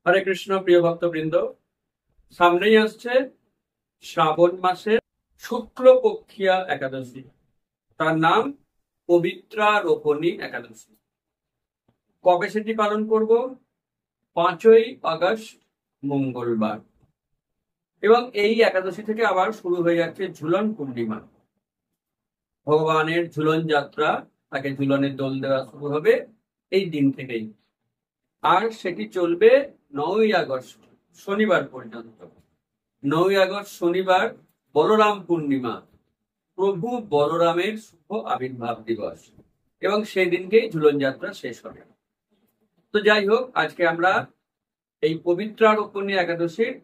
হরে কৃষ্ণ। প্রিয় ভক্তবৃন্দ, সামনেই আসছে শ্রাবণ মাসের শুক্লপক্ষিয়া একাদশী। তার নাম পবিত্রা রোপণী একাদশী। কবে সেটি পালন করব? 5ই আগস্ট, মঙ্গলবার। এবং এই একাদশী থেকে আবার শুরু হয়ে যাচ্ছে ঝুলন পূর্ণিমা। ভগবানের ঝুলন যাত্রা, তাকে ঝুলনের দোল দেওয়া শুরু হবে এই দিন থেকেই। আর সেটি চলবে 9ই আগস্ট শনিবার পর্যন্ত। 9ই আগস্ট শনিবার বলরাম পূর্ণিমা, প্রভু বলরামের শুভ আবির্ভাব দিবস, এবং সেই দিনকেই ঝুলন যাত্রা শেষ হবে। তো যাই হোক, আজকে আমরা এই পবিত্রা রোপণী একাদশীর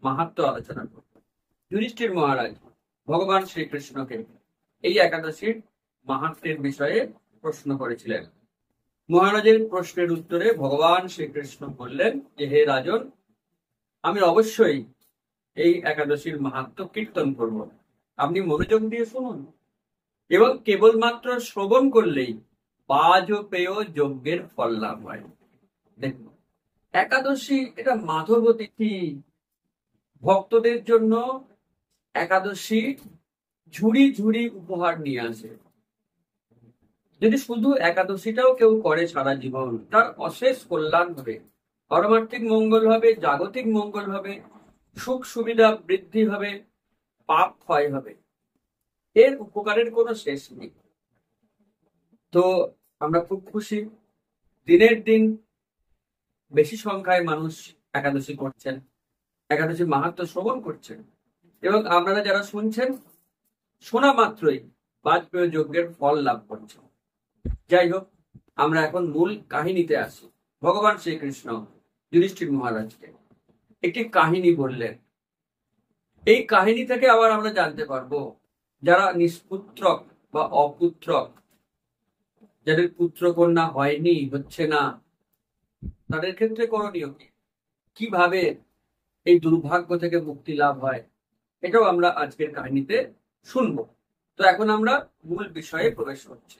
মাহাত্ম্য আলোচনা করব। যুধিষ্ঠির মহারাজ ভগবান শ্রীকৃষ্ণকে এই একাদশীর মাহাত্ম্যের বিষয়ে প্রশ্ন করেছিলেন। মহারাজের প্রশ্নের উত্তরে ভগবান শ্রীকৃষ্ণ বললেন যে, হে রাজন, আমি অবশ্যই এই একাদশীর মাহাত্ম্য কীর্তন করব। আপনি মনোযোগ দিয়ে শুনুন, এবং কেবলমাত্র শ্রবণ করলেই বাজপেয় যজ্ঞের ফল লাভ হয়। দেখুন, একাদশী এটা মাধব তিথি। ভক্তদের জন্য একাদশী ঝুড়ি ঝুড়ি উপহার নিয়ে আসে। যদি শুধু একাদশীটাও কেউ করে সারা জীবন, তার অশেষ কল্যাণ হবে, পারমার্থিক মঙ্গল হবে, জাগতিক মঙ্গল হবে, সুখ সুবিধা বৃদ্ধি হবে, পাপ ক্ষয় হবে। এর উপকারের কোনো শেষ নেই। তো আমরা খুব খুশি, দিনের দিন বেশি সংখ্যায় মানুষ একাদশী করছেন, একাদশী মাহাত্ম্য শ্রবণ করছেন, এবং আপনারা যারা শুনছেন, শোনা মাত্রই বাজপেয় যজ্ঞের ফল লাভ করছেন। যাই হোক, আমরা এখন মূল কাহিনীতে আসি। ভগবান শ্রীকৃষ্ণ যুধিষ্ঠির মহারাজকে একটি কাহিনী বললেন। এই কাহিনী থেকে আবার আমরা জানতে পারবো, যারা নিষ্পুত্রক বা অপুত্রক, যাদের পুত্র কন্যা হয়নি, হচ্ছে না, তাদের ক্ষেত্রে করণীয় কি, কিভাবে এই দুর্ভাগ্য থেকে মুক্তি লাভ হয়, এটাও আমরা আজকের কাহিনীতে শুনবো। তো এখন আমরা মূল বিষয়ে প্রবেশ করছি।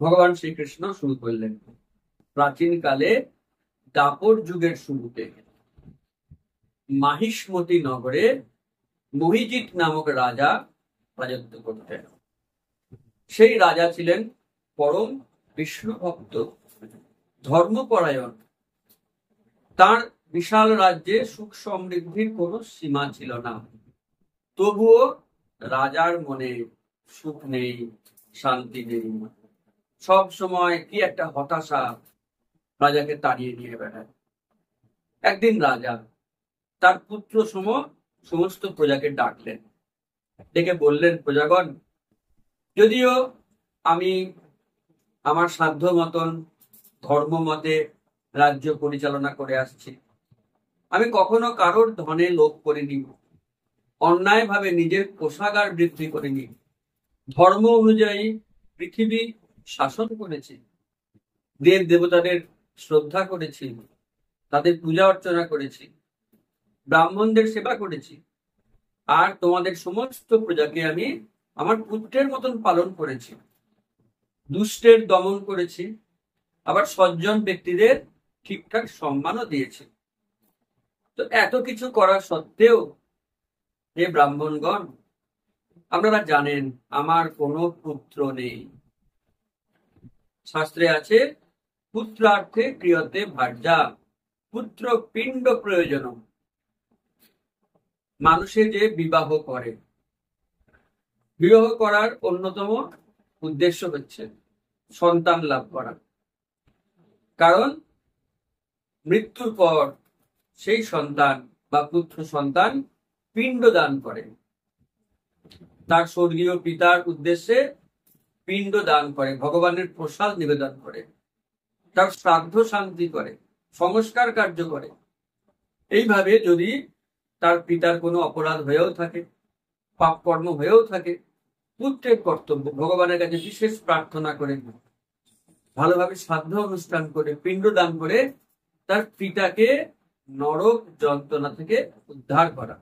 ভগবান শ্রীকৃষ্ণ শুরু করলেন, প্রাচীন কালে দাপর যুগের শুরুতে মাহিষ্মতি নগরে মহিজিৎ নামক রাজা রাজত্ব করতেন। সেই রাজা ছিলেন পরম বিষ্ণু ভক্ত, ধর্মপরায়ণ। তার বিশাল রাজ্যে সুখ সমৃদ্ধির কোনো সীমা ছিল না। তবুও রাজার মনে সুখ নেই, শান্তি নেই। সব সময় কি একটা হতাশা রাজাকে তাড়িয়ে নিয়ে বেড়ায়। একদিন রাজা তার পুত্র সমস্ত প্রজাকে ডাকলেন, ডেকে বললেন, প্রজাগণ, যদিও আমি আমার সাধ্য মতন ধর্ম মতে রাজ্য পরিচালনা করে আসছি, আমি কখনো কারোর ধনে লোভ করিনি, অন্যায় ভাবে নিজের কোষাগার বৃদ্ধি করিনি, ধর্ম অনুযায়ী পৃথিবী শাসন করেছি, দেব দেবতাদের শ্রদ্ধা করেছি, তাদের পূজা অর্চনা করেছি, ব্রাহ্মণদের সেবা করেছি, আর তোমাদের সমস্ত প্রজাকে আমি আমার পুত্রের মতন পালন করেছি, দুষ্টের দমন করেছি, আবার সজ্জন ব্যক্তিদের ঠিকঠাক সম্মানও দিয়েছি। তো এত কিছু করা সত্ত্বেও হে ব্রাহ্মণগণ, আপনারা জানেন আমার কোনো পুত্র নেই। শাস্ত্রে আছে, পুত্রার্থে ক্রিয়তে ভার্যা, পুত্র পিণ্ড প্রয়োজন। মানুষে যে বিবাহ করে, বিবাহ করার অন্যতম উদ্দেশ্য হচ্ছে সন্তান লাভ করা। কারণ মৃত্যুর পর সেই সন্তান বা পুত্র সন্তান পিণ্ড দান করে, তার স্বর্গীয় পিতার উদ্দেশ্যে পিণ্ড দান করে, ভগবানের প্রসাদ নিবেদন করে, তার শ্রাদ্ধ শান্তি করে, সংস্কার কার্য করে। এইভাবে যদি তার পিতার কোনো অপরাধ হয়েও থাকে, পাপ কর্ম হয়েও থাকে, পুত্রের কর্তব্য ভগবানের কাছে বিশেষ প্রার্থনা করে, ভালোভাবে শ্রাদ্ধ অনুষ্ঠান করে, পিণ্ড দান করে তার পিতাকে নরক যন্ত্রণা থেকে উদ্ধার করা।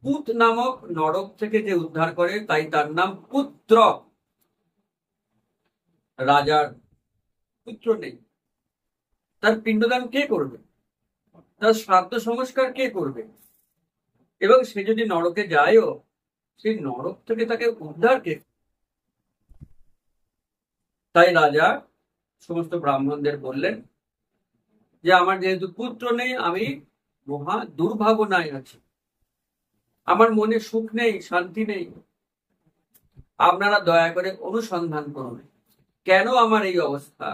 পুত নামক নরক থেকে যে উদ্ধার করে, তাই তার নাম পুত্র। রাজার পুত্র নেই, তার পিণ্ডদান কে করবে? তার শ্রাদ্ধ সংস্কার কে করবে? এবং সে যদি নরকে যায়ও, সেই নরক থেকে তাকে উদ্ধার কে? তাই রাজা সমস্ত ব্রাহ্মণদের বললেন যে আমার যেহেতু পুত্র নেই, আমি মহা দুর্ভাবনায় আছি, আমার মনে সুখ নেই, শান্তি নেই। আপনারা দয়া করে অনুসন্ধান করুন কেন আমার এই অবস্থা,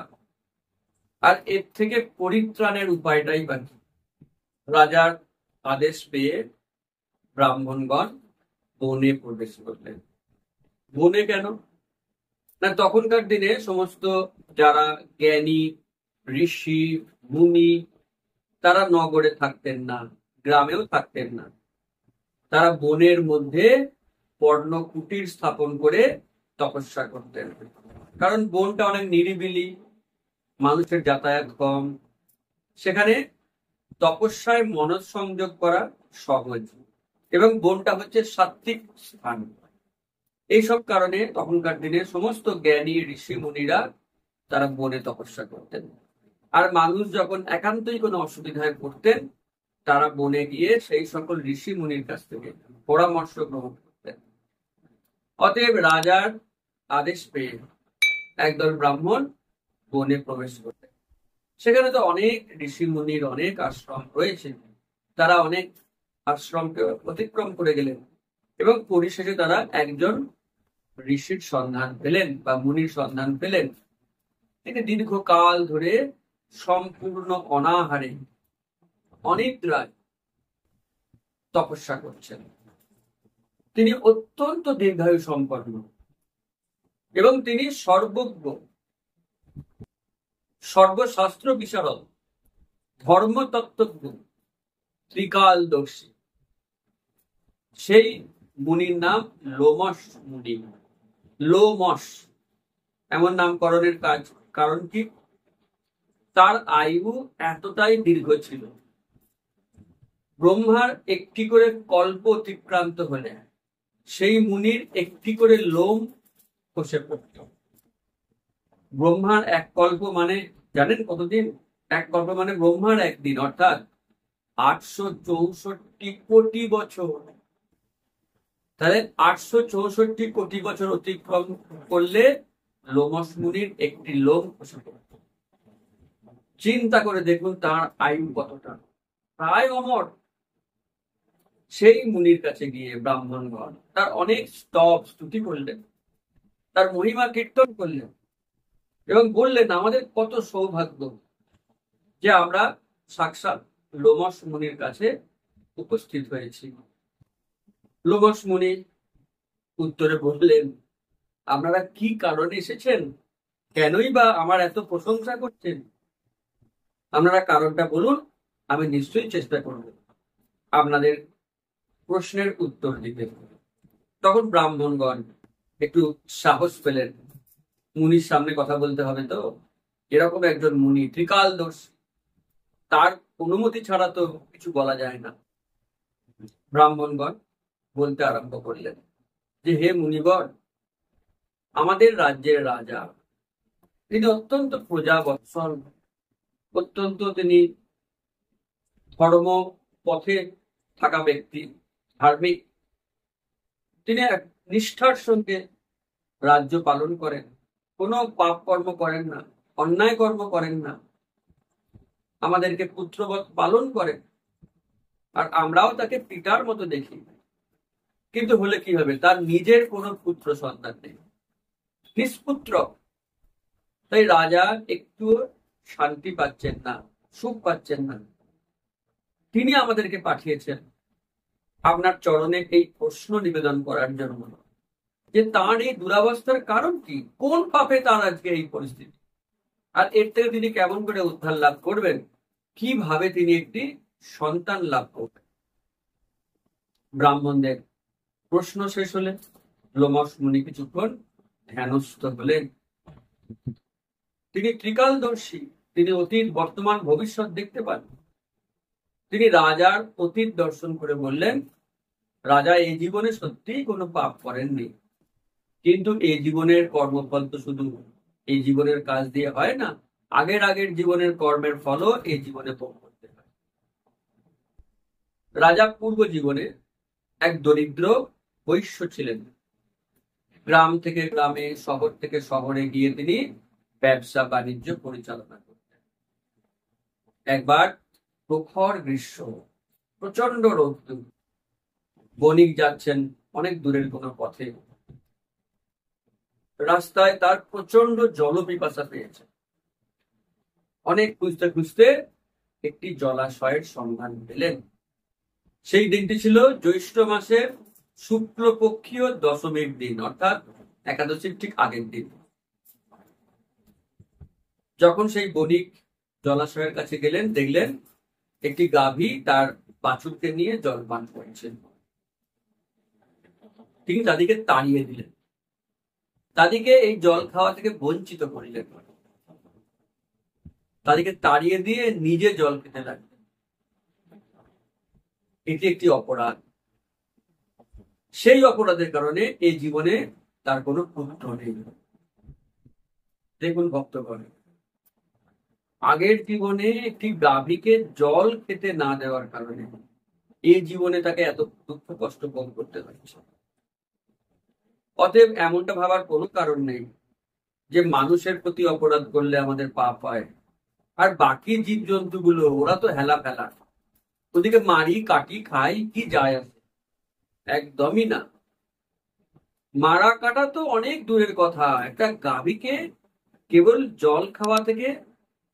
আর এর থেকে পরিত্রাণের উপায়টাই বাকি। রাজার আদেশ পেয়ে ব্রাহ্মণগণ বনে প্রবেশ করলেন। বনে কেন না, তখনকার দিনে সমস্ত যারা জ্ঞানী ঋষি মুনি, তারা নগরে থাকতেন না, গ্রামেও থাকতেন না, তারা বনের মধ্যে পর্ণকুটির স্থাপন করে তপস্যা করতেন। কারণ বনটা অনেক নিরিবিলি, মানুষের যাতায়াত কম, সেখানে তপস্যায় মনঃসংযোগ করা সহজ, এবং বনটা হচ্ছে সাত্ত্বিক স্থান। এইসব কারণে তখনকার দিনে সমস্ত জ্ঞানী ঋষি মুনিরা তারা বনে তপস্যা করতেন। আর মানুষ যখন একান্তই কোনো অসুবিধায় পড়তেন, তারা বনে গিয়ে সেই সকল ঋষি মুনির কাছ থেকে পরামর্শ গ্রহণ করতেন। অতএব রাজার আদেশ পেয়ে একদল ব্রাহ্মণ বনে প্রবেশ করতেন। সেখানে তো অনেক ঋষি মুনির অনেক আশ্রম রয়েছে, তারা অনেক আশ্রমকে অতিক্রম করে গেলেন এবং পরিশেষে তারা একজন ঋষির সন্ধান পেলেন বা মুনির সন্ধান পেলেন। তিনি দীর্ঘকাল ধরে সম্পূর্ণ অনাহারে অনিদ্রায় তপস্যা করছেন। তিনি অত্যন্ত দীর্ঘায়ু সম্পন্ন এবং তিনি সর্বজ্ঞ, সর্বশাস্ত্র বিশারদ, ধর্মতত্ত্বজ্ঞ, ত্রিকালদর্শী। সেই মুনির নাম লোমশ মুনি। লোমশ এমন নামকরণের কারণ কি? তার আয়ু এতটাই দীর্ঘ ছিল, ব্রহ্মার একটি করে কল্প অতিক্রান্ত হলে সেই মুনির একটি করে লোম খসে পড়ত। ব্রহ্মার এক কল্প মানে জানেন কতদিন? এক কল্প মানে ব্রহ্মার একদিন, অর্থাৎ 864 কোটি বছর। তাহলে 864 কোটি বছর অতিক্রম করলে লোমশ মুনির একটি লোম খসে পড়ত। চিন্তা করে দেখুন তার আয়ু কতটা, প্রায় অমর। সেই মুনির কাছে গিয়ে ব্রাহ্মণগণ তার অনেক স্তব স্তুতি করলেন, তার মহিমা কীর্তন করলেন এবং বললেন আমাদের কত সৌভাগ্য যে আমরা সাক্ষাৎ লোমশ মুনির কাছে উপস্থিত হয়েছি। লোমশ মুনি উত্তরে বললেন, আপনারা কি কারণে এসেছেন, কেনই বা আমার এত প্রশংসা করছেন? আপনারা কারণটা বলুন, আমি নিশ্চয়ই চেষ্টা করব আপনাদের প্রশ্নের উত্তর দিতে। তখন ব্রাহ্মণগণ একটু সাহস পেলেন, মুনির সামনে কথা বলতে হবে তো, এরকম একজন মুনি ত্রিকালদর্শী, তার অনুমতি ছাড়া তো কিছু বলা যায় না। ব্রাহ্মণগণ বলতে আরম্ভ করলেন যে হে মুনিগণ, আমাদের রাজ্যের রাজা, তিনি অত্যন্ত প্রজাবৎসল, অত্যন্ত তিনি ধর্ম পথে থাকা ব্যক্তি, ধার্মিক। তিনি এক নিষ্ঠার সঙ্গে রাজ্য পালন করেন, কোনো পাপ কর্ম করেন না, অন্যায় কর্ম করেন না, আমাদেরকে পুত্রবৎ পালন করেন, আর আমরাও তাকে পিতার মতো দেখি। কিন্তু হলে কি হবে, তার নিজের কোনো পুত্র সন্তান নেই, নিষ্পুত্র। তাই রাজা একটু শান্তি পাচ্ছেন না, সুখ পাচ্ছেন না। তিনি আমাদেরকে পাঠিয়েছেন আপনার চরণে এই প্রশ্ন নিবেদন করার জন্য যে তার এই দুরাবস্থার কারণ কি, কোন পাপে তার আজকে এই পরিস্থিতি, আর এর থেকে তিনি কেমন করে উদ্ধার লাভ করবেন, কিভাবে তিনি একটি সন্তান লাভ করবেন। ব্রাহ্মণদের প্রশ্ন শেষ হলে লোমশ মুনি কিছুক্ষণ ধ্যানস্থ হলেন। তিনি ত্রিকালদর্শী, তিনি অতীত বর্তমান ভবিষ্যৎ দেখতে পান। তিনি রাজার অতীত দর্শন করে বললেন, রাজা এই জীবনে সত্যিই কোনো পাপ করেননি, কিন্তু এই জীবনের কর্মফল তো শুধু এই জীবনের কাজ দিয়ে হয় না, আগের জীবনের কর্মের ফলও এই জীবনে ভোগ করতে হয়। রাজা পূর্ব জীবনে এক দরিদ্র বৈশ্য ছিলেন। গ্রাম থেকে গ্রামে, শহর থেকে শহরে গিয়ে তিনি ব্যবসা বাণিজ্য পরিচালনা করতেন। একবার প্রখর গ্রীষ্ম, প্রচন্ড রৌদ্র, বণিক যাচ্ছেন অনেক দূরের কোনো পথে। রাস্তায় তার প্রচন্ড জলপিপাসা পেয়েছে। অনেক খুঁজতে খুঁজতে একটি জলাশয়ের সন্ধান পেলেন। সেই দিনটি ছিল জ্যৈষ্ঠ মাসের শুক্লপক্ষীয় দশমীর দিন, অর্থাৎ একাদশীর ঠিক আগের দিন। যখন সেই বণিক জলাশয়ের কাছে গেলেন, দেখলেন একটি গাভী তার বাছুরকে নিয়ে জল পান করছে। তিনি তাদেরকে তাড়িয়ে দিলেন, তাদেরকে এই জল খাওয়া থেকে বঞ্চিত করিলেন। তাদেরকে তাড়িয়ে দিয়ে নিজে জল খেতে লাগলেন। এটি একটি অপরাধ। সেই অপরাধের কারণে এই জীবনে তার কোনো পুত্র নেই। দেখুন ভক্তগণ, আগের জীবনে একটি গাভীকে জল খেতে না দেওয়ার কারণে এই জীবনে তাকে এত দুঃখ কষ্ট ভোগ করতে হচ্ছে। অতএব এমনটা ভাবার কোনো কারণ নেই যে মানুষের প্রতি অপরাধ করলে আমাদের পাপ হয়, আর বাকি জীব জন্তুগুলো ওরা তো হেলা ফেলা, ওদিকে মারি কাটি খাই, কি যায় আসে? একদমই না। মারা কাটা তো অনেক দূরের কথা, একটা গাভীকে কেবল জল খাওয়া থেকে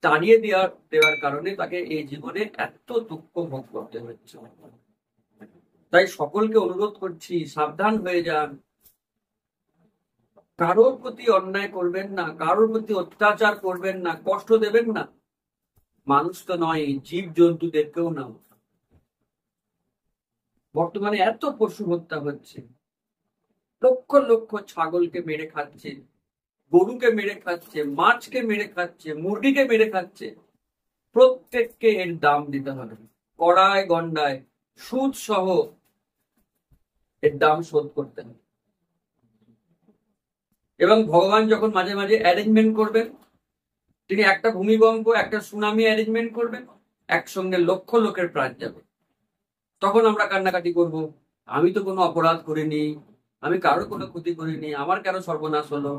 তাড়িয়ে দেওয়ার কারণে তাকে এই জীবনে এত দুঃখ ভোগ করতে হচ্ছে। তাই সকলকে অনুরোধ করছি, সাবধান হয়ে যান। কারোর প্রতি অন্যায় করবেন না, কারোর প্রতি অত্যাচার করবেন না, কষ্ট দেবেন না। মানুষ তো নয়, জীব জন্তুদেরকেও না। বর্তমানে এত পশু হত্যা হচ্ছে, লক্ষ লক্ষ ছাগলকে মেরে খাচ্ছে, গরুকে মেরে খাচ্ছে, মাছকে মেরে খাচ্ছে, মুরগিকে মেরে খাচ্ছে। প্রত্যেককে এর দাম দিতে হবে, কড়ায় গন্ডায় সুদ সহ এর দাম শোধ করতে হবে। এবং ভগবান যখন মাঝে মাঝে অ্যারেঞ্জমেন্ট করবেন, তিনি একটা ভূমিকম্প, একটা সুনামি অ্যারেঞ্জমেন্ট করবেন, একসঙ্গে লক্ষ লোকের প্রাণ যাবে। তখন আমরা কান্নাকাটি করব, আমি তো কোনো অপরাধ করিনি, আমি কারো কোনো ক্ষতি করিনি, আমার কেন সর্বনাশ হলো?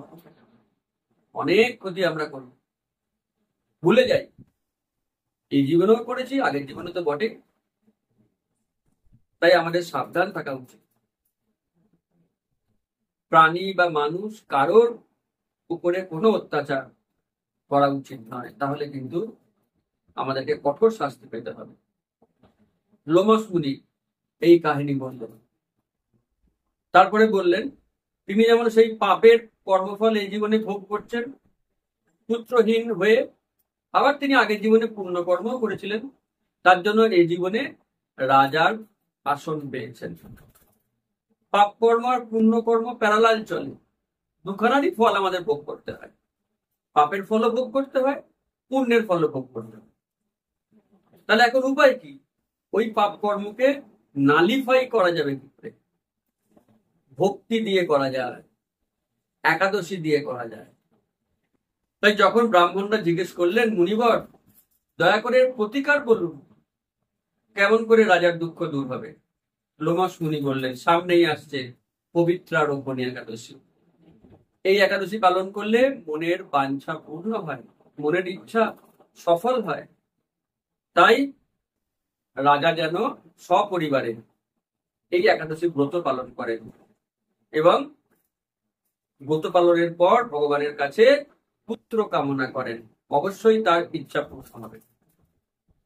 অনেক ক্ষতি আমরা করব, ভুলে যাই এই জীবনেও করেছি, আগের জীবনে তো বটে। তাই আমাদের সাবধান থাকা উচিত। প্রাণী বা মানুষ কারোর উপরে কোনো অত্যাচার করা উচিত নয়, তাহলে কিন্তু আমাদেরকে কঠোর শাস্তি পেতে হবে। লোমস মুনি এই কাহিনী বললেন। তারপরে বললেন তিনি যেমন সেই পাপের কর্মফল এই জীবনে ভোগ করছেন পুত্রহীন হয়ে, আবার তিনি আগের জীবনে পুণ্যকর্ম করেছিলেন, তার জন্য এই জীবনে রাজার আসন পেয়েছেন। পাপ কর্ম আর পুণ্যকর্ম প্যারালাল চলে, দুখানারই ফল আমাদের ভোগ করতে হয়। পাপের ফলও ভোগ করতে হয়, পুণ্যের ফলও ভোগ করতে হয়। তাহলে এখন উপায় কি? ওই পাপ কর্মকে নালিফাই করা যাবে কি করে? ভক্তি দিয়ে করা যায়, একাদশী দিয়ে করা যায়। তাই যখন ব্রাহ্মণরা জিজ্ঞেস করলেন, মুনিবর দয়া করে প্রতিকার বলুন, কেমন করে রাজার দুঃখ দূর হবে? লোমস মুনি বললেন, সামনেই আসছে পবিত্রা রোপণী একাদশী। এই একাদশী পালন করলে মনের বাঞ্ছা পূর্ণ হয়, মনের ইচ্ছা সফল হয়। তাই রাজা যেন সপরিবারে এই একাদশী ব্রত পালন করেন এবং ব্রত পালনের পর ভগবানের কাছে পুত্র কামনা করেন, অবশ্যই তার ইচ্ছা পূর্ণ হবে।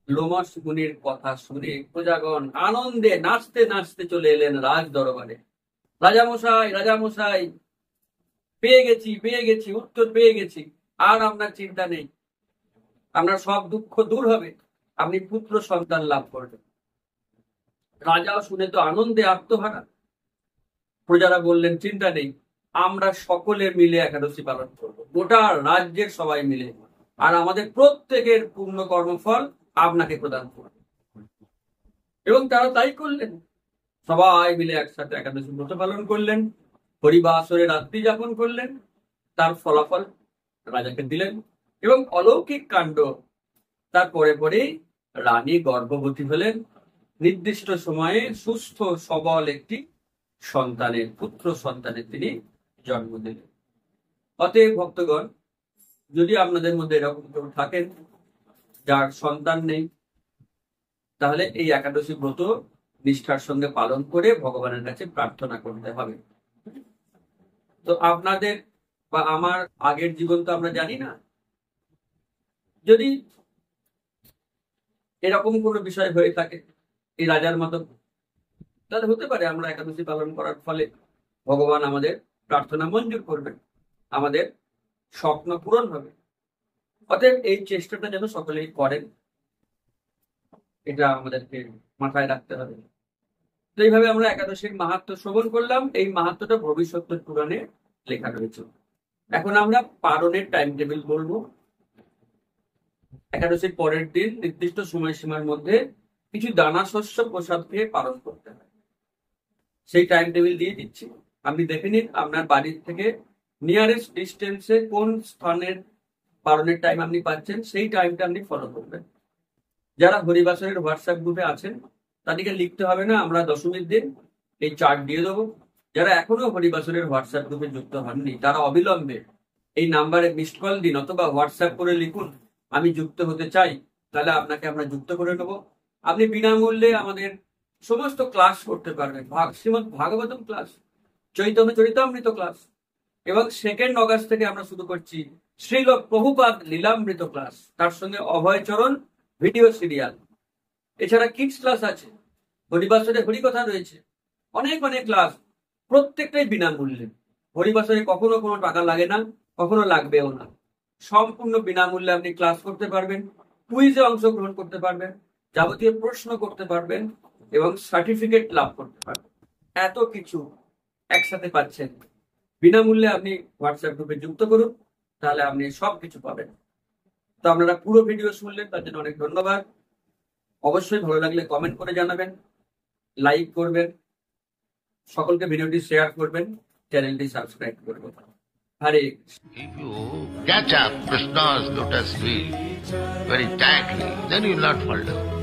লোমস মুনির কথা শুনে প্রজাগণ আনন্দে নাচতে নাচতে চলে এলেন রাজ দরবারে। রাজামশাই, রাজামশাই, পেয়ে গেছি, উত্তর পেয়ে গেছি, আর আপনার চিন্তা নেই, আপনার সব দুঃখ দূর হবে, আপনি পুত্র সন্তান লাভ করবেন। রাজাও শুনে তো আনন্দে আত্মহারা। প্রজারা বললেন, চিন্তা নেই, আমরা সকলে মিলে একাদশী পালন করব, গোটা রাজ্যের সবাই মিলে, আর আমাদের প্রত্যেকের পূর্ণ কর্মফল আপনাকে প্রদান করব। এবং তারা তাই করলেন, সবাই মিলে একসাথে একাদশী ব্রত পালন করলেন, হরিবাসরে রাত্রি যাপন করলেন, তার ফলাফল রাজাকে দিলেন। এবং অলৌকিক কাণ্ড, তার পরে পরেই রানী গর্ভবতী হলেন, নির্দিষ্ট সময়ে সুস্থ সবল একটি সন্তানের, পুত্র সন্তানের তিনি জন্ম দিলেন। অতএব ভক্তগণ, যদি আপনাদের মধ্যে এরকম কেউ থাকেন যার সন্তান নেই, তাহলে এই একাদশী ব্রত নিষ্ঠার সঙ্গে পালন করে ভগবানের কাছে প্রার্থনা করতে হবে। তো আপনাদের বা আমার আগের জীবন তো আমরা জানি না, যদি এরকম কোনো বিষয় হয়ে থাকে এই রাজার মতো, তাহলে হতে পারে আমরা একাদশী পালন করার ফলে ভগবান আমাদের প্রার্থনা মঞ্জুর করবেন, আমাদের স্বপ্ন পূরণ হবে। অতএব এই চেষ্টাটা যেন সকলেই করেন, এটা আমাদেরকে মাথায় রাখতে হবে। তো এইভাবে আমরা একাদশীর মাহাত্ম্য শ্রবণ করলাম। এই মাহাত্ম্যটা ভবিষ্যৎ পুরাণে লেখা রয়েছে। এখন আমরা পালনের টাইম টেবিল বলবো। একাদশীর পরের দিন নির্দিষ্ট সময়সীমার মধ্যে কিছু দানা শস্য প্রসাদ খেয়ে পালন করতে হয়। সেই টাইম টেবিল দিয়ে দিচ্ছি, আপনি দেখে নিন আপনার বাড়ির থেকে নিয়ারেস্ট ডিস্টেন্সে কোন স্থানের পালনের টাইম আপনি পাচ্ছেন, সেই টাইমটা আপনি ফলো করবেন। যারা হরিবাসরের হোয়াটসঅ্যাপ গ্রুপে আছেন তাদেরকে লিখতে হবে না, আমরা দশমীর দিন এই চার্ট দিয়ে দেবো। যারা এখনো হরিবাসরের হোয়াটসঅ্যাপ গ্রুপে যুক্ত হননি, তারা অবিলম্বে এই নাম্বারে মিসড কল দিন অথবা হোয়াটসঅ্যাপ করে লিখুন আমি যুক্ত হতে চাই, তাহলে আপনাকে আমরা যুক্ত করে নেবো। আপনি বিনামূল্যে আমাদের সমস্ত ক্লাস করতে পারবেন, শ্রীমদ ভাগবতম ক্লাস, চৈতন্য চরিতামৃত ক্লাস, এবং 2 অগস্ট থেকে আমরা শুরু করছি শ্রীল প্রভুপাদ লীলামৃত ক্লাস, তার সঙ্গে অভয়চরণ ভিডিও সিরিয়াল। এছাড়া কিডস ক্লাস আছে, হরিবাসরে হরিকথা রয়েছে, অনেক অনেক ক্লাস, প্রত্যেকটাই বিনামূল্যে। হরিবাসরে কখনো কোনো টাকা লাগে না, কখনো লাগবেও না। সম্পূর্ণ বিনামূল্যে আপনি ক্লাস করতে পারবেন, কুইজে অংশগ্রহণ করতে পারবেন, যাবতীয় প্রশ্ন করতে পারবেন এবং সার্টিফিকেট লাভ করতে পারবেন। এত কিছু একসাথে পাচ্ছেন। বিনামূল্যে আপনি হোয়াটসঅ্যাপ গ্রুপে যুক্ত করুন, তাহলে আপনি সবকিছু পাবেন। তো আপনারা পুরো ভিডিও শুনলেন, তার জন্য অনেক ধন্যবাদ। অবশ্যই ভালো লাগলে কমেন্ট করে জানাবেন, লাইক করবেন, সকলকে ভিডিওটি শেয়ার করবেন, চ্যানেলটি সাবস্ক্রাইব করবেন। হরে If you catch up Krishna's lotus feet very tightly, then you will not fall down.